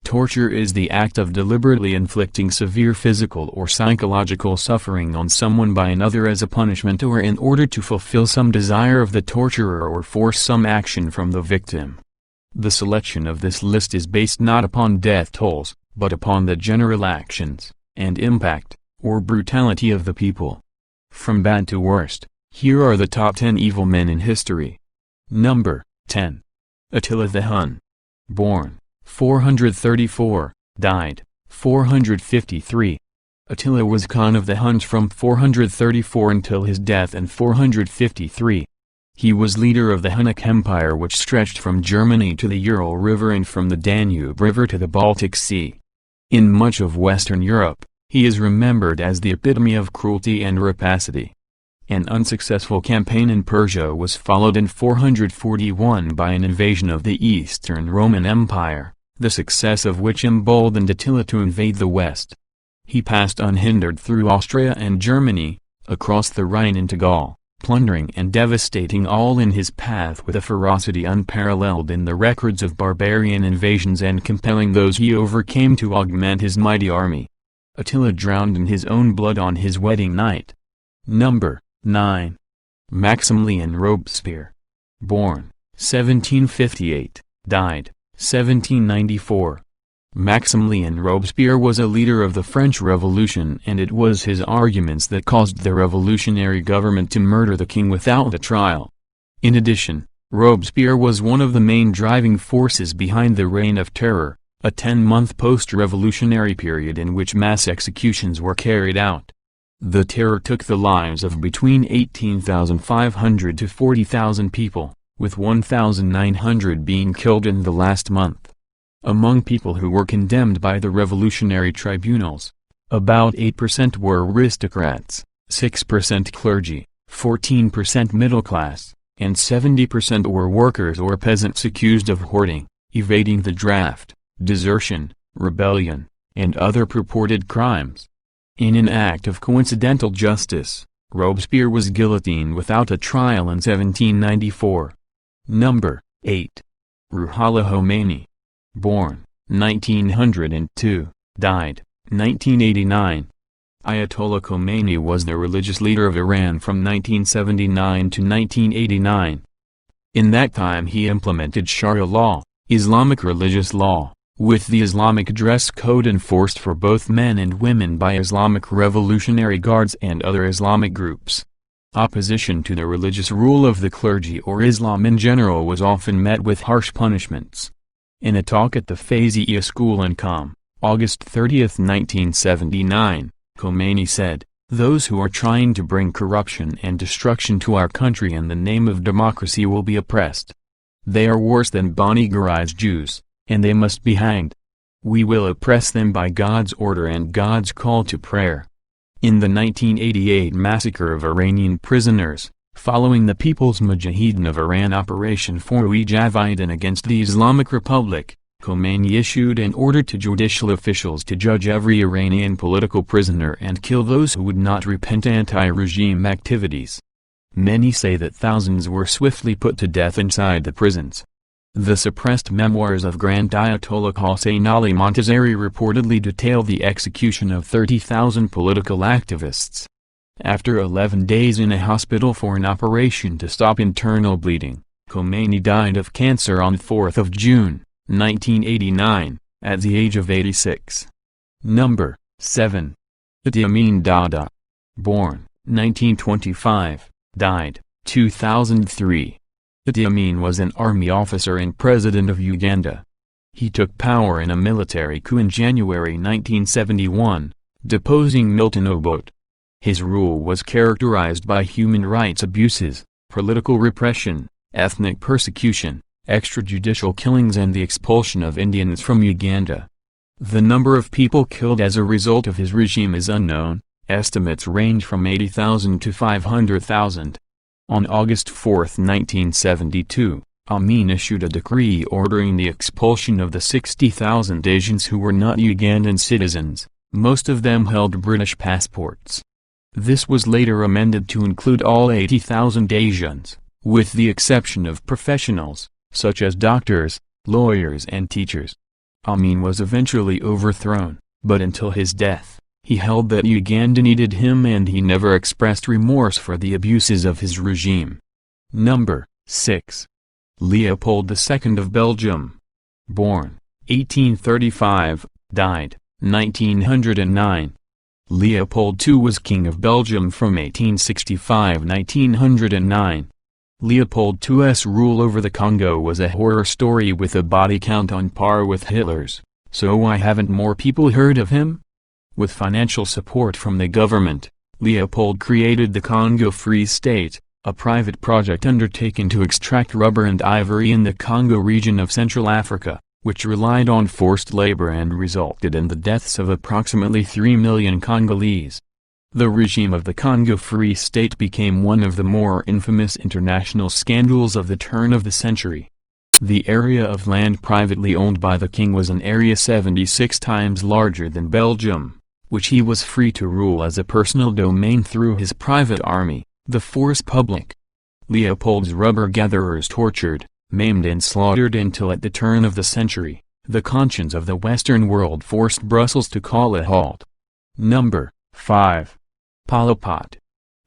Torture is the act of deliberately inflicting severe physical or psychological suffering on someone by another as a punishment or in order to fulfill some desire of the torturer or force some action from the victim. The selection of this list is based not upon death tolls, but upon the general actions, and impact, or brutality of the people. From bad to worst, here are the top 10 evil men in history. Number 10. Attila the Hun. Born 434, died 453. Attila was Khan of the Huns from 434 until his death in 453. He was leader of the Hunnic Empire, which stretched from Germany to the Ural River and from the Danube River to the Baltic Sea. In much of Western Europe, he is remembered as the epitome of cruelty and rapacity. An unsuccessful campaign in Persia was followed in 441 by an invasion of the Eastern Roman Empire, the success of which emboldened Attila to invade the West. He passed unhindered through Austria and Germany, across the Rhine into Gaul, plundering and devastating all in his path with a ferocity unparalleled in the records of barbarian invasions and compelling those he overcame to augment his mighty army. Attila drowned in his own blood on his wedding night. Number 9. Maximilien Robespierre. Born 1758, died 1794. Maximilien Robespierre was a leader of the French Revolution, and it was his arguments that caused the revolutionary government to murder the king without a trial. In addition, Robespierre was one of the main driving forces behind the Reign of Terror, a 10-month post-revolutionary period in which mass executions were carried out. The Terror took the lives of between 18,500 to 40,000 people, with 1,900 being killed in the last month. Among people who were condemned by the revolutionary tribunals, about 8% were aristocrats, 6% clergy, 14% middle class, and 70% were workers or peasants accused of hoarding, evading the draft, desertion, rebellion, and other purported crimes. In an act of coincidental justice, Robespierre was guillotined without a trial in 1794. Number 8. Ruhollah Khomeini. Born 1902, died 1989. Ayatollah Khomeini was the religious leader of Iran from 1979 to 1989. In that time he implemented Sharia law, Islamic religious law, with the Islamic dress code enforced for both men and women by Islamic Revolutionary Guards and other Islamic groups. Opposition to the religious rule of the clergy or Islam in general was often met with harsh punishments. In a talk at the Fazia School in Qom, August 30, 1979, Khomeini said, "Those who are trying to bring corruption and destruction to our country in the name of democracy will be oppressed. They are worse than Bani Garai's Jews, and they must be hanged. We will oppress them by God's order and God's call to prayer." In the 1988 massacre of Iranian prisoners, following the People's Mujahideen of Iran Operation Forough Javidin against the Islamic Republic, Khomeini issued an order to judicial officials to judge every Iranian political prisoner and kill those who would not repent anti-regime activities. Many say that thousands were swiftly put to death inside the prisons. The suppressed memoirs of Grand Ayatollah Hossein Ali Montazeri reportedly detail the execution of 30,000 political activists. After 11 days in a hospital for an operation to stop internal bleeding, Khomeini died of cancer on 4 June, 1989, at the age of 86. Number 7. Idi Amin Dada. Born 1925, died 2003. Idi Amin was an army officer and president of Uganda. He took power in a military coup in January 1971, deposing Milton Obote. His rule was characterized by human rights abuses, political repression, ethnic persecution, extrajudicial killings and the expulsion of Indians from Uganda. The number of people killed as a result of his regime is unknown, estimates range from 80,000 to 500,000. On August 4, 1972, Amin issued a decree ordering the expulsion of the 60,000 Asians who were not Ugandan citizens, most of them held British passports. This was later amended to include all 80,000 Asians, with the exception of professionals, such as doctors, lawyers and teachers. Amin was eventually overthrown, but until his death, he held that Uganda needed him and he never expressed remorse for the abuses of his regime. Number 6. Leopold II of Belgium. Born 1835, died 1909. Leopold II was King of Belgium from 1865–1909. Leopold II's rule over the Congo was a horror story with a body count on par with Hitler's, so why haven't more people heard of him? With financial support from the government, Leopold created the Congo Free State, a private project undertaken to extract rubber and ivory in the Congo region of Central Africa, which relied on forced labor and resulted in the deaths of approximately 3 million Congolese. The regime of the Congo Free State became one of the more infamous international scandals of the turn of the century. The area of land privately owned by the king was an area 76 times larger than Belgium, which he was free to rule as a personal domain through his private army, the Force Publique. Leopold's rubber gatherers tortured, maimed and slaughtered until at the turn of the century, the conscience of the Western world forced Brussels to call a halt. Number 5. Pol Pot.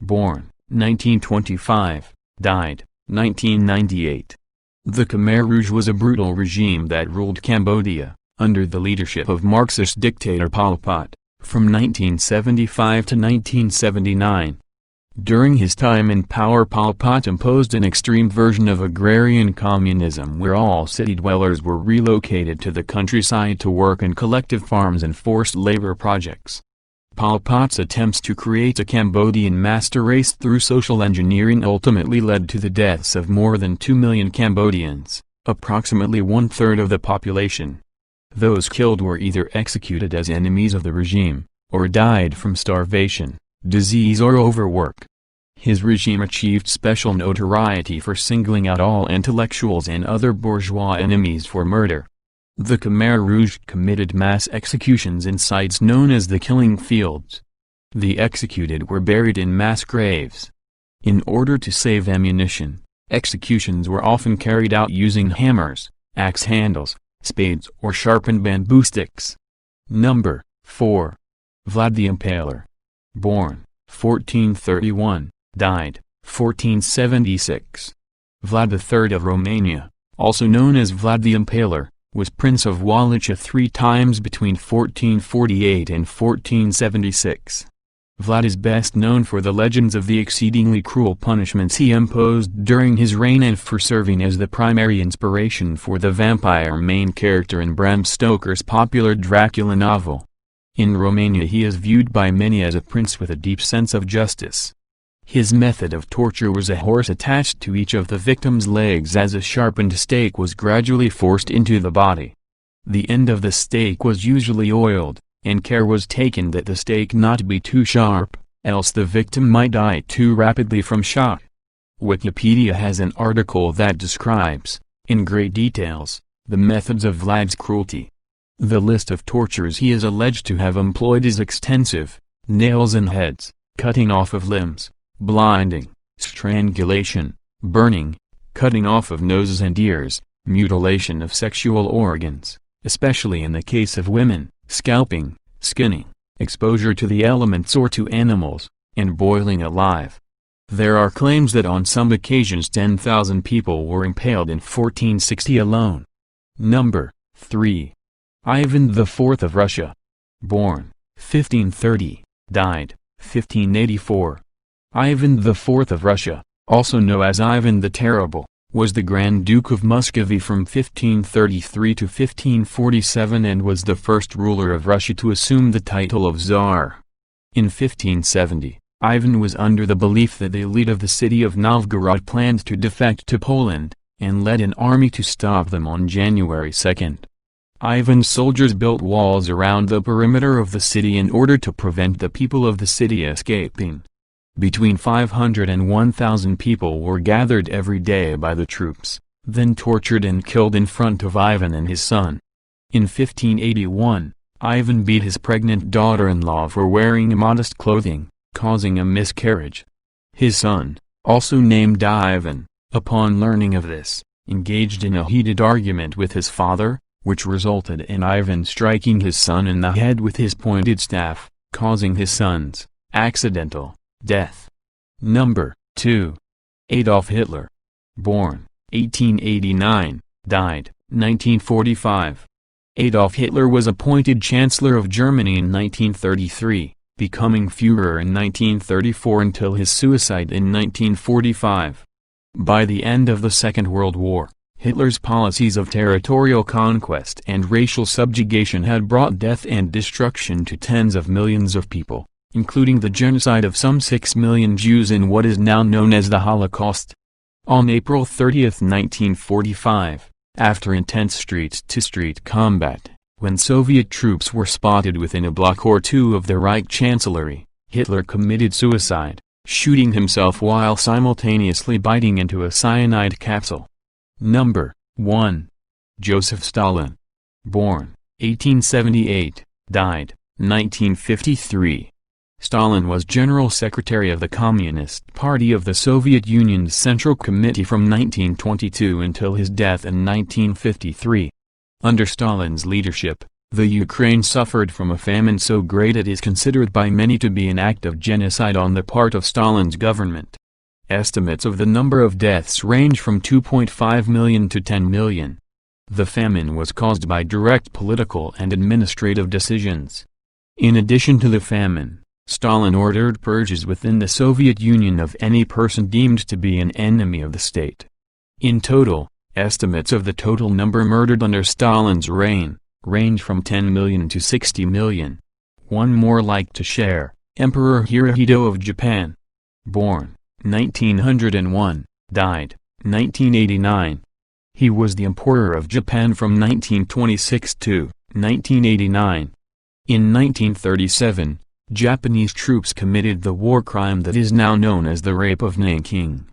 Born 1925, died 1998. The Khmer Rouge was a brutal regime that ruled Cambodia, under the leadership of Marxist dictator Pol Pot, from 1975 to 1979. During his time in power, Pol Pot imposed an extreme version of agrarian communism where all city dwellers were relocated to the countryside to work in collective farms and forced labor projects. Pol Pot's attempts to create a Cambodian master race through social engineering ultimately led to the deaths of more than 2 million Cambodians, approximately one-third of the population. Those killed were either executed as enemies of the regime, or died from starvation, disease or overwork. His regime achieved special notoriety for singling out all intellectuals and other bourgeois enemies for murder. The Khmer Rouge committed mass executions in sites known as the killing fields. The executed were buried in mass graves. In order to save ammunition, executions were often carried out using hammers, axe handles, spades or sharpened bamboo sticks. Number 4. Vlad the Impaler. Born 1431, died 1476. Vlad III of Romania, also known as Vlad the Impaler, was Prince of Wallachia 3 times between 1448 and 1476. Vlad is best known for the legends of the exceedingly cruel punishments he imposed during his reign and for serving as the primary inspiration for the vampire main character in Bram Stoker's popular Dracula novel. In Romania he is viewed by many as a prince with a deep sense of justice. His method of torture was a horse attached to each of the victim's legs as a sharpened stake was gradually forced into the body. The end of the stake was usually oiled, and care was taken that the stake not be too sharp, else the victim might die too rapidly from shock. Wikipedia has an article that describes, in great details, the methods of Vlad's cruelty. The list of tortures he is alleged to have employed is extensive: nails in heads, cutting off of limbs, blinding, strangulation, burning, cutting off of noses and ears, mutilation of sexual organs, especially in the case of women, scalping, skinning, exposure to the elements or to animals, and boiling alive. There are claims that on some occasions 10,000 people were impaled in 1460 alone. Number 3. Ivan IV of Russia. Born 1530, died 1584. Ivan IV of Russia, also known as Ivan the Terrible, was the Grand Duke of Muscovy from 1533 to 1547 and was the first ruler of Russia to assume the title of Tsar. In 1570, Ivan was under the belief that the elite of the city of Novgorod planned to defect to Poland, and led an army to stop them on January 2. Ivan's soldiers built walls around the perimeter of the city in order to prevent the people of the city escaping. Between 500 and 1,000 people were gathered every day by the troops, then tortured and killed in front of Ivan and his son. In 1581, Ivan beat his pregnant daughter-in-law for wearing immodest clothing, causing a miscarriage. His son, also named Ivan, upon learning of this, engaged in a heated argument with his father, which resulted in Ivan striking his son in the head with his pointed staff, causing his son's accidental death. Number 2. Adolf Hitler. Born 1889, died 1945. Adolf Hitler was appointed Chancellor of Germany in 1933, becoming Führer in 1934 until his suicide in 1945. By the end of the Second World War, Hitler's policies of territorial conquest and racial subjugation had brought death and destruction to tens of millions of people, including the genocide of some 6 million Jews in what is now known as the Holocaust. On April 30, 1945, after intense street-to-street combat, when Soviet troops were spotted within a block or two of the Reich Chancellery, Hitler committed suicide, shooting himself while simultaneously biting into a cyanide capsule. Number 1. Josef Stalin. Born 1878, died 1953. Stalin was General Secretary of the Communist Party of the Soviet Union's Central Committee from 1922 until his death in 1953. Under Stalin's leadership, the Ukraine suffered from a famine so great it is considered by many to be an act of genocide on the part of Stalin's government. Estimates of the number of deaths range from 2.5 million to 10 million. The famine was caused by direct political and administrative decisions. In addition to the famine, Stalin ordered purges within the Soviet Union of any person deemed to be an enemy of the state. In total, estimates of the total number murdered under Stalin's reign range from 10 million to 60 million. One more like to share: Emperor Hirohito of Japan. Born 1901, died 1989. He was the Emperor of Japan from 1926 to 1989. In 1937, Japanese troops committed the war crime that is now known as the Rape of Nanking.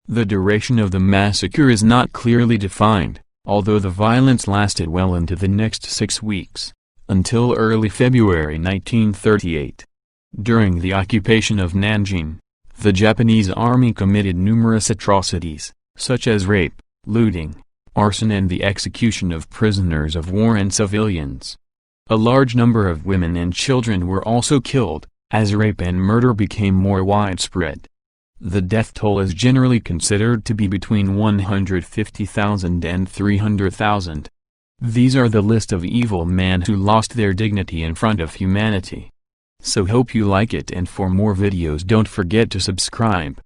The duration of the massacre is not clearly defined, although the violence lasted well into the next 6 weeks, until early February 1938. During the occupation of Nanjing, the Japanese army committed numerous atrocities, such as rape, looting, arson and the execution of prisoners of war and civilians. A large number of women and children were also killed, as rape and murder became more widespread. The death toll is generally considered to be between 150,000 and 300,000. These are the list of evil men who lost their dignity in front of humanity. So hope you like it, and for more videos don't forget to subscribe.